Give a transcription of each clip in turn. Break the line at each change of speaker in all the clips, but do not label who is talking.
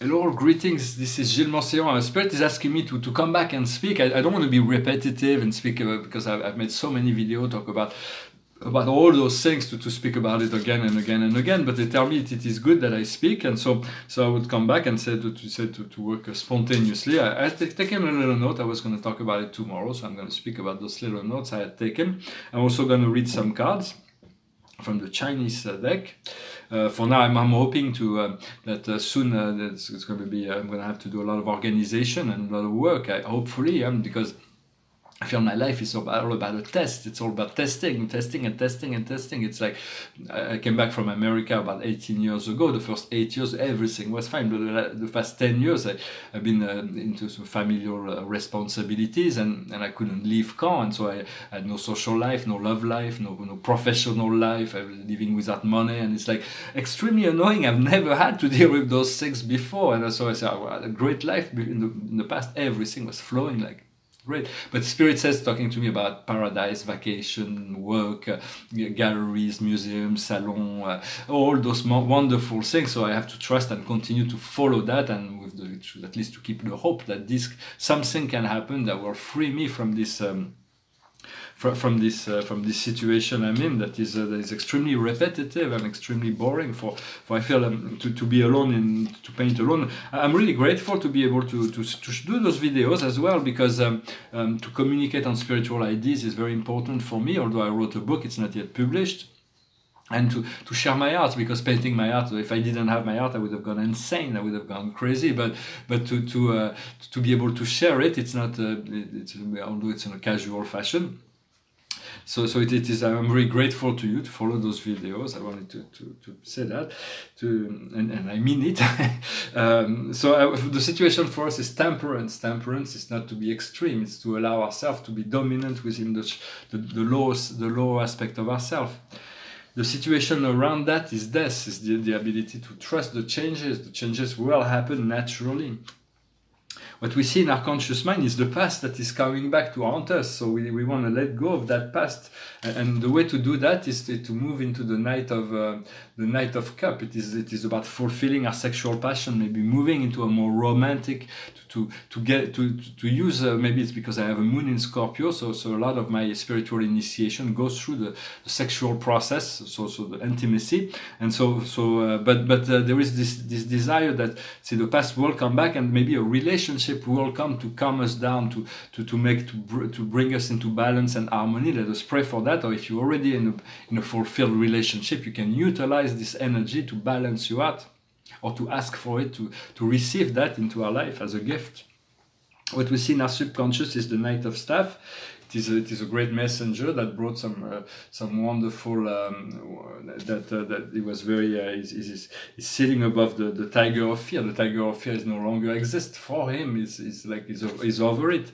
Hello, greetings. This is Gilles Moncillon. Spirit is asking me to come back and speak. I don't want to be repetitive and speak about, because I've made so many videos talk about all those things to speak about it again and again and again. But they tell me it is good that I speak, and so I would come back and say to work spontaneously. I had taken a little note. I was going to talk about it tomorrow, so I'm going to speak about those little notes I had taken. I'm also going to read some cards from the Chinese deck. For now, I'm hoping to that soon it's going to be. I'm going to have to do a lot of organization and a lot of work. Hopefully, because I feel my life is all about a test. It's all about testing. It's like I came back from America about 18 years ago. The first 8 years, everything was fine. But the past 10 years, I've been into some familial responsibilities, and I couldn't leave Caen. And so I had no social life, no love life, no professional life. I was living without money, and it's like extremely annoying. I've never had to deal with those things before. And so I said, I had a great life in the past. Everything was flowing like great. But Spirit says, talking to me about paradise, vacation, work, galleries, museums, salon, all those wonderful things. So I have to trust and continue to follow that, and at least to keep the hope that something can happen that will free me from this. From this situation I'm in, that is extremely repetitive and extremely boring. For I feel to be alone and to paint alone. I'm really grateful to be able to do those videos as well, because to communicate on spiritual ideas is very important for me. Although I wrote a book, it's not yet published. And to share my art, because painting my art, if I didn't have my art, I would have gone insane. I would have gone crazy. But to be able to share it, it's not. Although it's in a casual fashion. So it is. I'm very grateful to you to follow those videos. I wanted to say that, and I mean it. The situation for us is temperance. Temperance is not to be extreme. It's to allow ourselves to be dominant within the low aspect of ourselves. The situation around that is death. Is the ability to trust the changes. The changes will happen naturally. What we see in our conscious mind is the past that is coming back to haunt us. So we want to let go of that past, and the way to do that is to move into the Knight of Cup. It is about fulfilling our sexual passion, maybe moving into a more romantic. To use maybe it's because I have a moon in Scorpio, so a lot of my spiritual initiation goes through the sexual process, so the intimacy, and but there is this desire that the past will come back, and maybe a relationship will come to calm us down, to bring us into balance and harmony. Let us pray for that. Or if you're already in a fulfilled relationship, you can utilize this energy to balance you out, or to ask for it, to receive that into our life as a gift. What we see in our subconscious is the Knight of Staff. It is a great messenger that brought some wonderful that it was very is sitting above the tiger of fear. The tiger of fear is no longer exist for him. He's over it.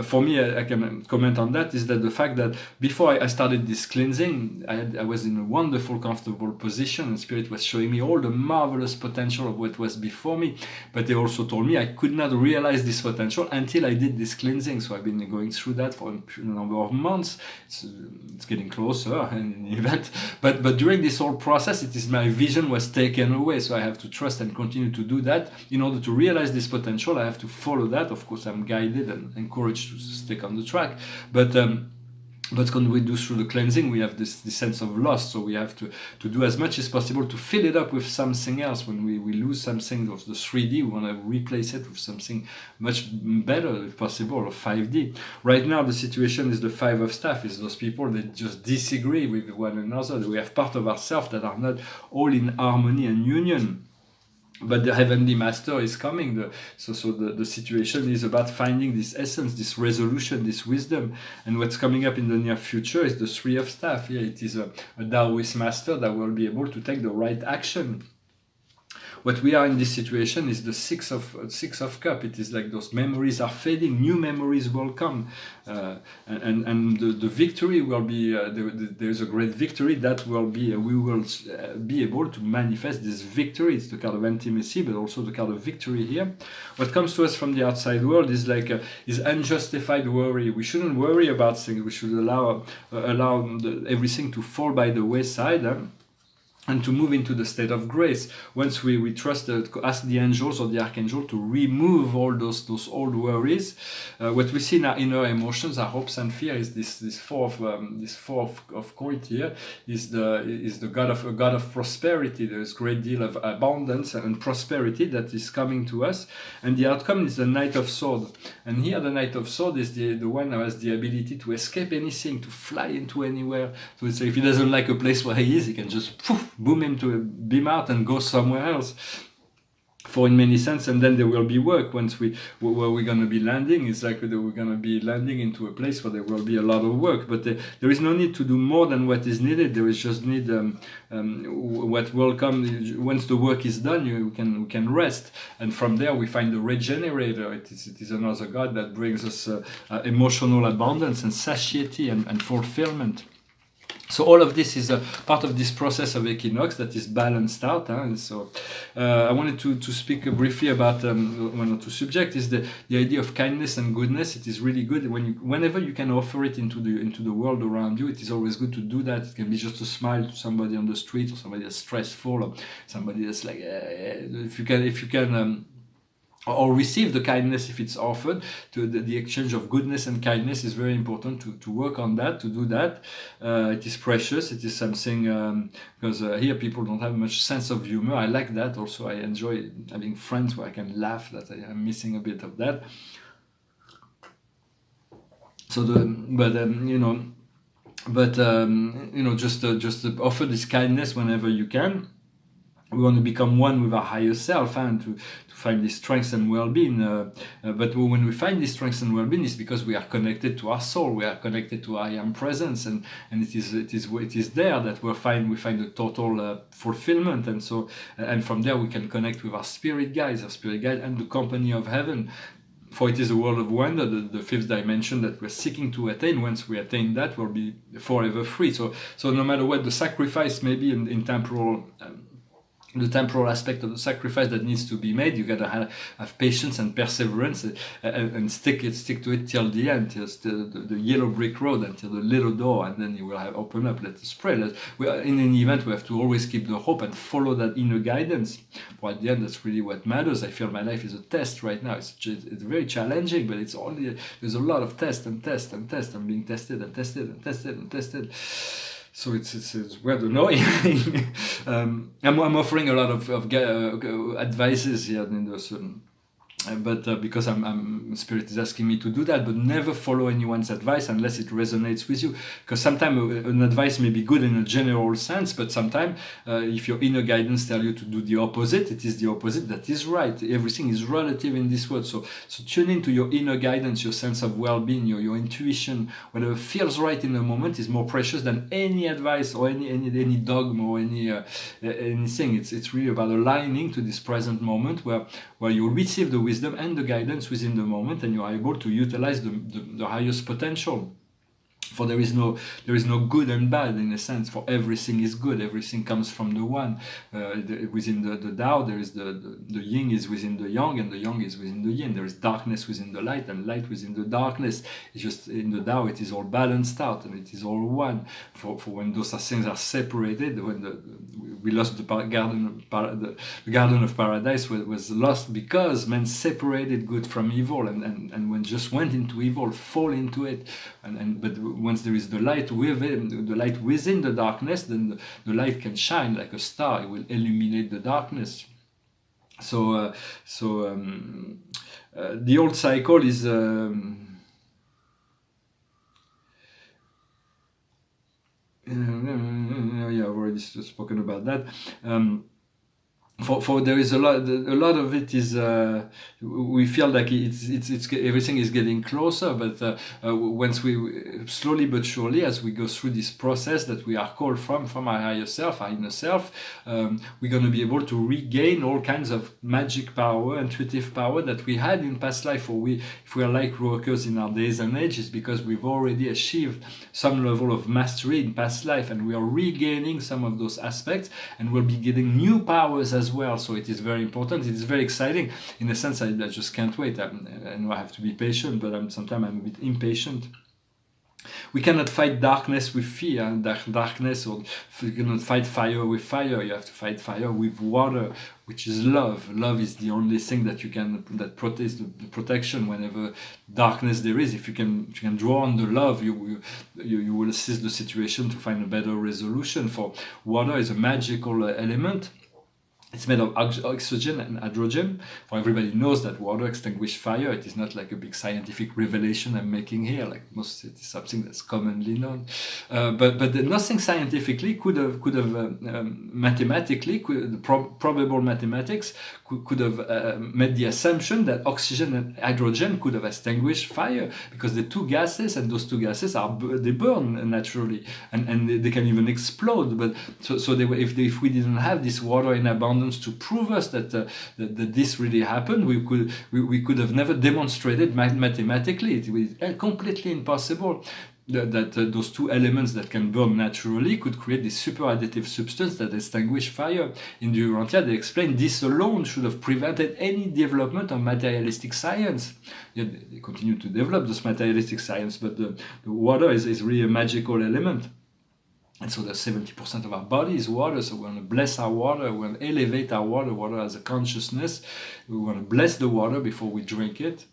For me, I can comment on that. Is that the fact that before I started this cleansing, I was in a wonderful, comfortable position, and Spirit was showing me all the marvelous potential of what was before me. But they also told me I could not realize this potential until I did this cleansing. So I've been going through that for a number of months. It's getting closer in the event, but during this whole process, my vision was taken away. So I have to trust and continue to do that in order to realize this potential. I have to follow that. Of course, I'm guided and encouraged to stick on the track, but when we do through the cleansing, we have this sense of loss. So we have to do as much as possible to fill it up with something else. When we lose something of the 3D, we want to replace it with something much better, if possible, or 5D. Right now, the situation is the Five of Staff. Is those people that just disagree with one another. We have part of ourselves that are not all in harmony and union. But the Heavenly Master is coming. The situation is about finding this essence, this resolution, this wisdom. And what's coming up in the near future is the Three of Staff. Yeah, it is a Taoist master that will be able to take the right action. What we are in this situation is the Six of Cup. It is like those memories are fading, new memories will come, and the victory will be. There's a great victory that will be. We will be able to manifest this victory. It's the card of intimacy, but also the card of victory here. What comes to us from the outside world is is unjustified worry. We shouldn't worry about things. We should allow everything to fall by the wayside. and to move into the state of grace. Once we trust, ask the angels or the archangel to remove all those old worries. What we see in our inner emotions, our hopes and fear, is this four of coins here is the God of prosperity. There is a great deal of abundance and prosperity that is coming to us, and the outcome is the Knight of Swords. And here the Knight of Swords is the one who has the ability to escape anything, to fly into anywhere. So if he doesn't like a place where he is, he can just boom into a beam out and go somewhere else, for in many sense. And then there will be work once where we're going to be landing. It's like we're going to be landing into a place where there will be a lot of work, but there is no need to do more than what is needed. There is just need what will come once the work is done. We can rest, and from there we find the regenerator. It is another God that brings us emotional abundance and satiety and fulfillment. So all of this is a part of this process of equinox that is balanced out. And so I wanted to speak briefly about one or two subjects. Is the idea of kindness and goodness. It is really good whenever you can offer it into the world around you. It is always good to do that. It can be just a smile to somebody on the street, or somebody that's stressful, or somebody that's like if you can. Or receive the kindness if it's offered. To the exchange of goodness and kindness is very important to work on that, to do that. It is precious. It is something because here people don't have much sense of humor. I like that. Also, I enjoy having friends where I can laugh. That I'm missing a bit of that. So just offer this kindness whenever you can. We want to become one with our higher self, and to find this strength and well-being. But when we find this strength and well-being, it's because we are connected to our soul. We are connected to our I am presence, and it is there that we find the total fulfillment. And from there we can connect with our spirit guides, and the company of heaven. For it is a world of wonder, the fifth dimension that we're seeking to attain. Once we attain that, we'll be forever free. So no matter what the sacrifice may be in temporal. The temporal aspect of the sacrifice that needs to be made, you gotta have patience and perseverance, and stick to it till the end, till the yellow brick road, until the little door, and then you will open up. Let us pray. In any event, we have to always keep the hope and follow that inner guidance. For at the end, that's really what matters. I feel my life is a test right now. It's very challenging, but there's a lot of test. I'm being tested and tested and tested and tested. So it's weird annoying. I'm offering a lot of advices here in this. But because Spirit is asking me to do that, but never follow anyone's advice unless it resonates with you. Because sometimes an advice may be good in a general sense, but sometimes if your inner guidance tells you to do the opposite, it is the opposite that is right. Everything is relative in this world. So tune into your inner guidance, your sense of well-being, your intuition. Whatever feels right in the moment is more precious than any advice or any dogma or anything. It's really about aligning to this present moment where you receive the wisdom and the guidance within the moment, and you are able to utilize the highest potential. For there is no good and bad in a sense. For everything is good. Everything comes from the one. Within the Tao, there is the yin is within the yang, and the yang is within the yin. There is darkness within the light, and light within the darkness. It's just in the Tao, it is all balanced out, and it is all one. For when those things are separated, when we lost the garden of paradise was lost because man separated good from evil, and when just went into evil, fall into it, but once there is the light within the darkness, then the light can shine like a star. It will illuminate the darkness. So the old cycle is yeah, I've already spoken about that. For there is a lot of it is we feel like it's everything is getting closer, but once we slowly but surely, as we go through this process that we are called from our higher self, our inner self, we're going to be able to regain all kinds of magic power, intuitive power that we had in past life. Or if we are light workers in our days and ages, because we've already achieved some level of mastery in past life, and we are regaining some of those aspects, and we'll be getting new powers as well. So it is very important. It is very exciting. In a sense, I just can't wait. I know I have to be patient, but sometimes I'm a bit impatient. We cannot fight darkness with fear, darkness, or you cannot fight fire with fire. You have to fight fire with water, which is love. Love is the only thing that that protects the protection whenever darkness there is. If you can draw on the love, you will assist the situation to find a better resolution. For water is a magical element. It's made of oxygen and hydrogen. For everybody knows that water extinguishes fire. It is not like a big scientific revelation I'm making here. Like most, it is something that's commonly known. But nothing scientifically could have mathematically, probable mathematics could have made the assumption that oxygen and hydrogen could have extinguished fire, because the two gases, and those two gases they burn naturally, and they can even explode. But if we didn't have this water in abundance to prove us that this really happened, we could have never demonstrated mathematically. It was completely impossible that those two elements that can burn naturally could create this super additive substance that extinguish fire. In the Urantia, they explain this alone should have prevented any development of materialistic science. Yet they continue to develop this materialistic science, but the water is really a magical element. And so that 70% of our body is water, so we want to bless our water, we want to elevate our water. Water has a consciousness. We want to bless the water before we drink it.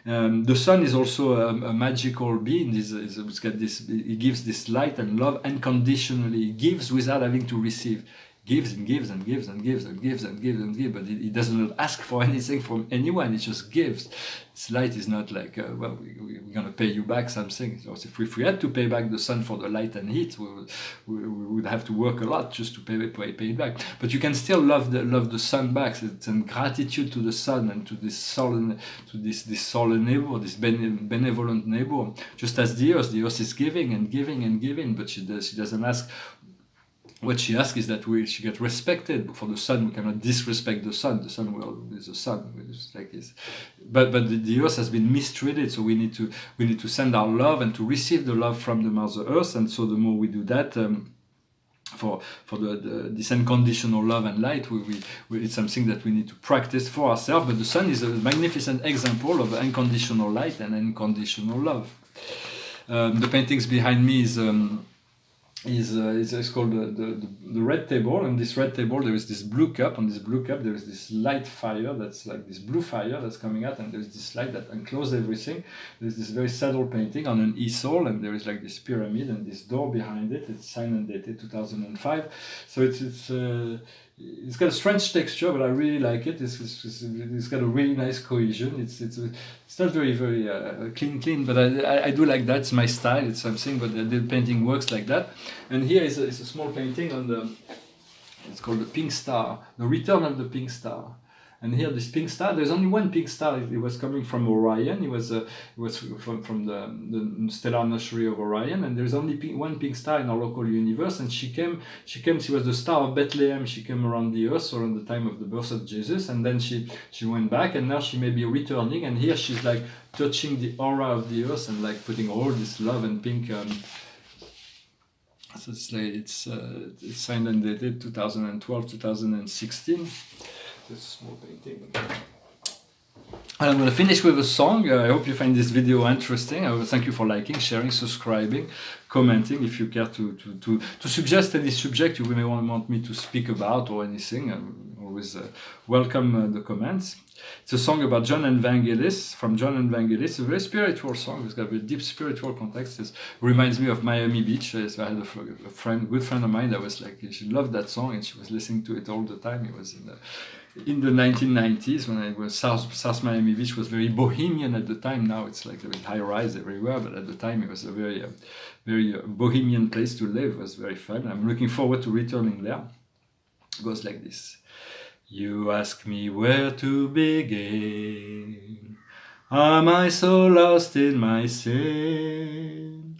The sun is also a magical being. It's got this, it gives this light and love unconditionally. It gives without having to receive. Gives and gives and gives and gives and gives and gives and gives, but it does not ask for anything from anyone. It just gives. This light is not like, well, we're going to pay you back something. So if we had to pay back the sun for the light and heat, we would have to work a lot just to pay it back. But you can still love the sun back. It's in gratitude to the sun and to this solar neighbor, this benevolent neighbor. Just as the earth is giving and giving and giving, but she doesn't ask. What she asks is that she get respected. For the sun, we cannot disrespect the sun. The sun is the sun. It's like this. But the earth has been mistreated, so we need to send our love and to receive the love from the Mother Earth. And so the more we do that, for this unconditional love and light, it's something that we need to practice for ourselves. But the sun is a magnificent example of unconditional light and unconditional love. The paintings behind me is called the red table, and this red table there is this blue cup. On this blue cup there is this light fire that's like this blue fire that's coming out, and there is this light that encloses everything. There's this very subtle painting on an easel, and there is like this pyramid and this door behind it. It's signed and dated 2005, so it's got a strange texture, but I really like it. It's got a really nice cohesion. It's not very clean, but I do like that. It's my style. It's something, but the painting works like that. And here is a small painting on it's called the Pink Star, the Return of the Pink Star. And here, this pink star, there's only one pink star. It was coming from Orion. It was from the stellar nursery of Orion. And there's only one pink star in our local universe. And she was the star of Bethlehem. She came around the earth around the time of the birth of Jesus. And then she went back, and now she may be returning. And here she's like touching the aura of the earth and like putting all this love and pink. So it's signed and dated 2012, 2016. This small painting. And I'm going to finish with a song. I hope you find this video interesting. I will thank you for liking, sharing, subscribing, commenting. If you care to suggest any subject you may want me to speak about or anything, I always welcome the comments. It's a song about John Evangelist, from John Evangelist. A very spiritual song. It's got a very deep spiritual context. It reminds me of Miami Beach. So I had a good friend of mine that was like, she loved that song and she was listening to it all the time. It was in the 1990s when I was South Miami Beach was very bohemian at the time. Now it's like a high rise everywhere, but at the time it was a very bohemian place to live. It was very fun. I'm looking forward to returning there. It goes like this. You ask me where to begin. Am I so lost in my sin?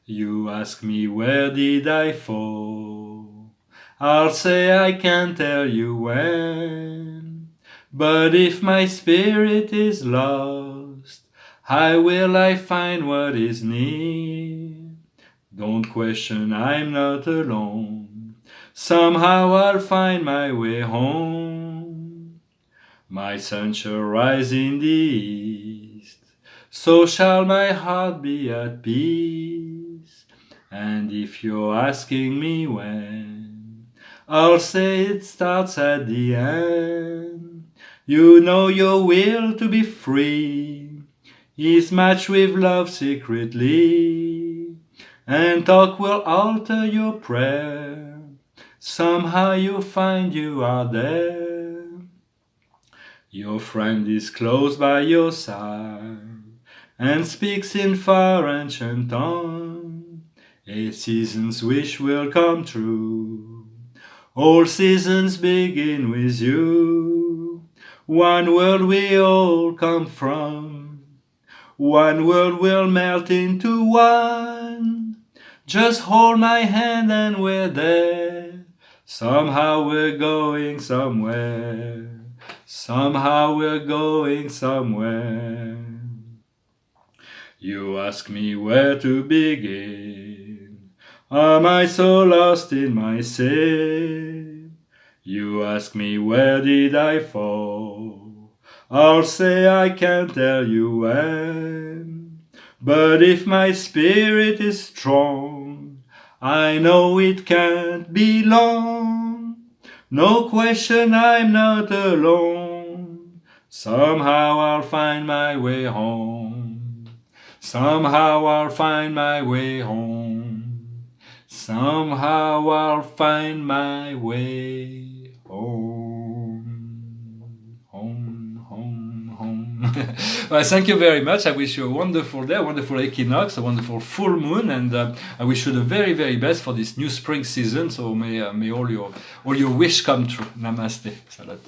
You ask me where did I fall? I'll say I can't tell you when. But if my spirit is lost, how will I find what is near? Don't question, I'm not alone. Somehow I'll find my way home. My sun shall rise in the east, So shall my heart be at peace. And if you're asking me when, I'll say it starts at the end. You know your will to be free is matched with love secretly, and talk will alter your prayer. Somehow you find you are there. Your friend is close by your side and speaks in far ancient tongue. A season's wish will come true. All seasons begin with you. One world we all come from. One world will melt into one. Just hold my hand and we're there. Somehow we're going somewhere. Somehow we're going somewhere. You ask me where to begin. Am I so lost in my sin? You ask me where did I fall? I'll say I can't tell you when. But if my spirit is strong, I know it can't be long. No question I'm not alone. Somehow I'll find my way home. Somehow I'll find my way home. Somehow I'll find my way home. Home, home, home. Well, thank you very much. I wish you a wonderful day, a wonderful equinox, a wonderful full moon, and I wish you the very, very best for this new spring season. So may all your wish come true. Namaste. Salat.